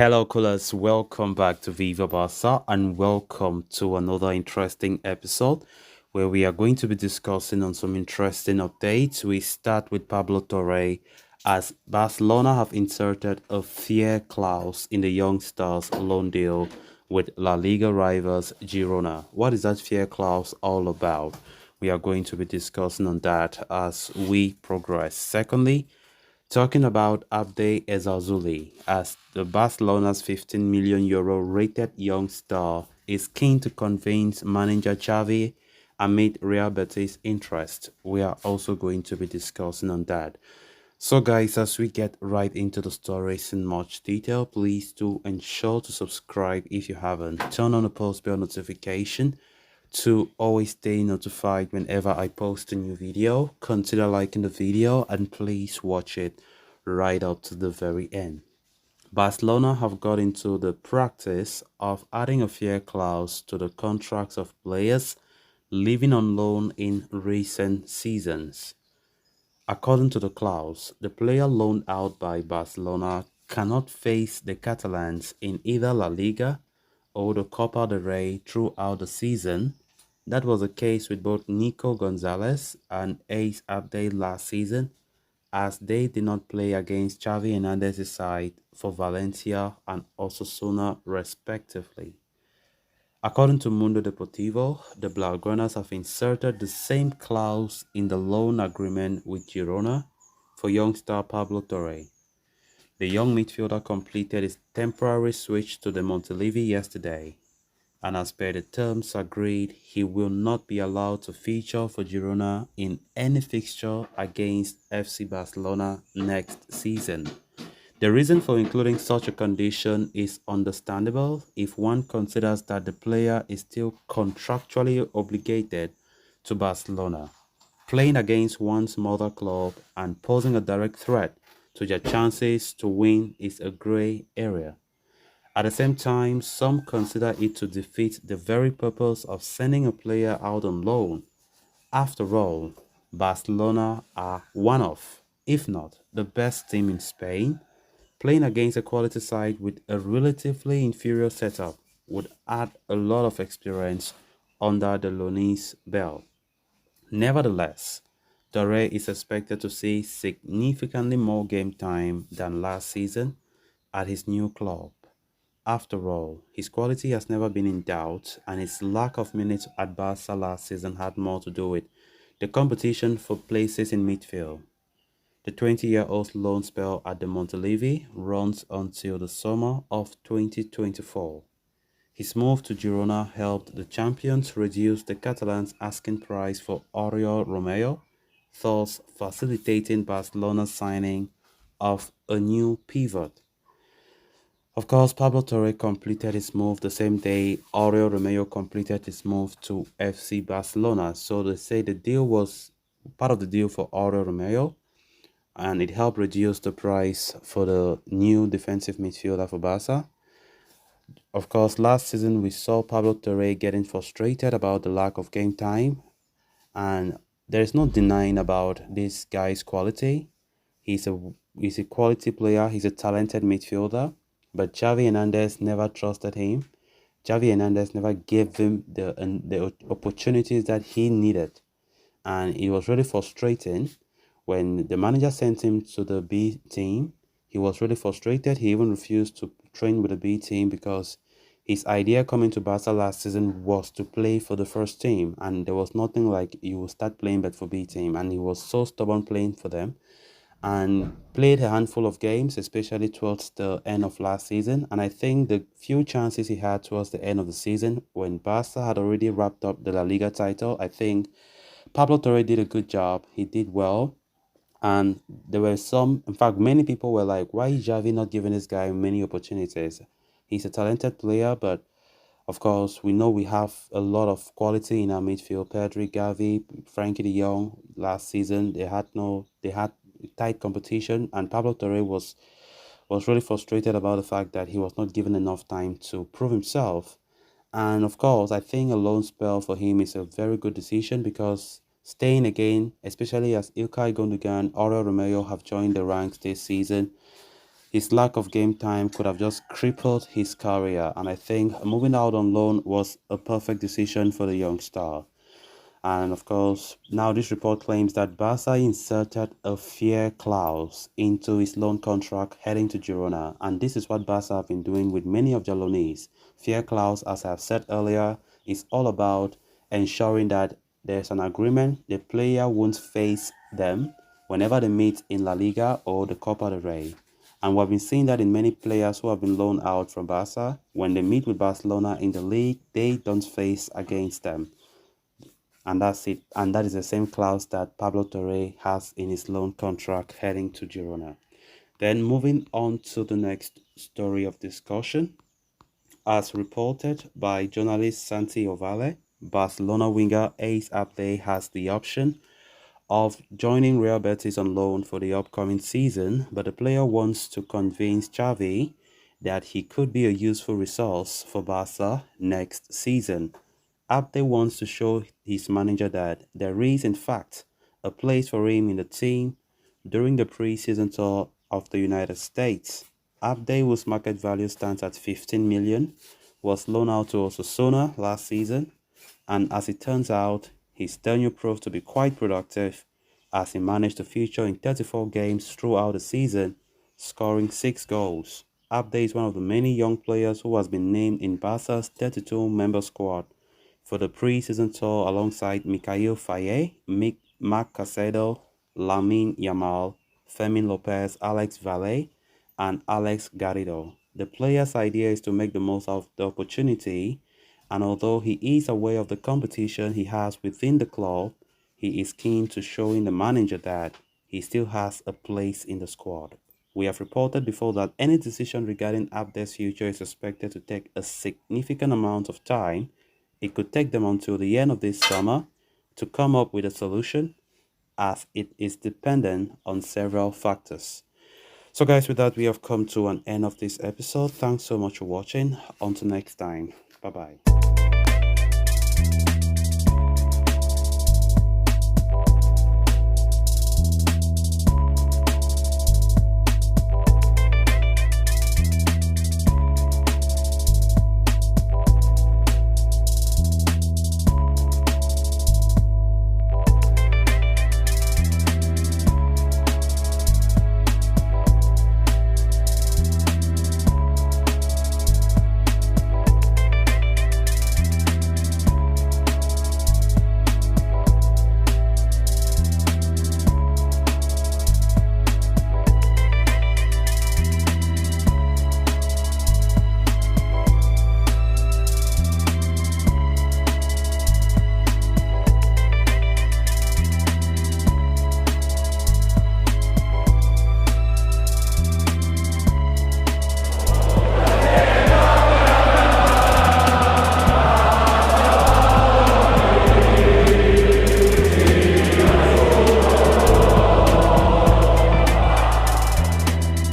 Hello, coolers. Welcome back to Viva Barca and welcome to another interesting episode where we are going to be discussing on some interesting updates. We start with Pablo Torre as Barcelona have inserted a fair clause in the young stars loan deal with La Liga rivals Girona. What is that fair clause all about? We are going to be discussing on that as we progress. Secondly, talking about Abde as the Barcelona's 15 million euro rated young star is keen to convince manager Xavi amid Real Betis' interest. We are also going to be discussing on that. So guys, as we get right into the stories in much detail, please do ensure to subscribe if you haven't. Turn on the post bell notification to always stay notified whenever I post a new video. Consider liking the video and please watch it right up to the very end. Barcelona have got into the practice of adding a fair clause to the contracts of players living on loan in recent seasons. According to the clause, the player loaned out by Barcelona cannot face the Catalans in either La Liga or the Copa del Rey throughout the season. That was the case with both Nico Gonzalez and Ace Abde last season, as they did not play against Xavi Hernandez's side for Valencia and Osasuna respectively. According to Mundo Deportivo, the Blaugranas have inserted the same clause in the loan agreement with Girona for young star Pablo Torre. The young midfielder completed his temporary switch to the Montilivi yesterday, and as per the terms agreed, he will not be allowed to feature for Girona in any fixture against FC Barcelona next season. The reason for including such a condition is understandable if one considers that the player is still contractually obligated to Barcelona, playing against one's mother club and posing a direct threat to their chances to win is a grey area. At the same time, some consider it to defeat the very purpose of sending a player out on loan. After all, Barcelona are one of, if not the best team in Spain. Playing against a quality side with a relatively inferior setup would add a lot of experience under the Loanese belt. Nevertheless, Torre is expected to see significantly more game time than last season at his new club. After all, his quality has never been in doubt, and his lack of minutes at Barca last season had more to do with the competition for places in midfield. The 20-year-old's loan spell at the Montilivi runs until the summer of 2024. His move to Girona helped the champions reduce the Catalans' asking price for Oriol Romeo, thus facilitating Barcelona's signing of a new pivot. Of course, Pablo Torre completed his move the same day Oriol Romeo completed his move to FC Barcelona. So they say the deal was part of the deal for Oriol Romeo, and it helped reduce the price for the new defensive midfielder for Barca. Of course, last season we saw Pablo Torre getting frustrated about the lack of game time, and there's no denying about this guy's quality. He's a he's a quality player. He's a talented midfielder, but Xavi Hernandez never trusted him. Xavi Hernandez never gave him the opportunities that he needed, and it was really frustrating when the manager sent him to the B team. He was really frustrated. He even refused to train with the B team because his idea coming to Barca last season was to play for the first team, and there was nothing like you will start playing but for B team, and he was so stubborn playing for them and played a handful of games, especially towards the end of last season. And I think the few chances he had towards the end of the season, when Barca had already wrapped up the La Liga title, I think Pablo Torre did a good job. He did well. And there were some, in fact, many people were like, why is Xavi not giving this guy many opportunities? He's a talented player, but of course, we know we have a lot of quality in our midfield. Pedri, Gavi, Frankie de Jong. Last season, they had tight competition, and Pablo Torre was really frustrated about the fact that he was not given enough time to prove himself. And of course, I think a loan spell for him is a very good decision because staying again, especially as Ilkay Gundogan, Oriol Romeo have joined the ranks this season, His lack of game time could have just crippled his career, and I think moving out on loan was a perfect decision for the young star. And of course, now this report claims that Barca inserted a fear clause into his loan contract heading to Girona. And this is what Barca have been doing with many of their loanees. Fear clause, as I've said earlier, is all about ensuring that there's an agreement the player won't face them whenever they meet in La Liga or the Copa del Rey. And we've been seeing that in many players who have been loaned out from Barca. When they meet with Barcelona in the league, they don't face against them. And that's it. And that is the same clause that Pablo Torre has in his loan contract heading to Girona. Then moving on to the next story of discussion. As reported by journalist Santi Ovalle, Barcelona winger Ace Abde has the option of joining Real Betis on loan for the upcoming season, but the player wants to convince Xavi that he could be a useful resource for Barca next season. Abde wants to show his manager that there is, in fact, a place for him in the team during the pre-season tour of the United States. Abde, whose market value stands at 15 million, was loaned out to Osasuna last season, and as it turns out, his tenure proved to be quite productive as he managed to feature in 34 games throughout the season, scoring 6 goals. Abde is one of the many young players who has been named in Barca's 32-member squad for the pre-season tour alongside Mikhail Faye, Marc Casedo, Lamine Yamal, Fermin Lopez, Alex Valle, and Alex Garrido. The player's idea is to make the most of the opportunity, and although he is aware of the competition he has within the club, he is keen to showing the manager that he still has a place in the squad. We have reported before that any decision regarding Abde's future is expected to take a significant amount of time. It could take them until the end of this summer to come up with a solution, as it is dependent on several factors. So guys, with that, we have come to an end of this episode. Thanks so much for watching. Until next time. Bye bye.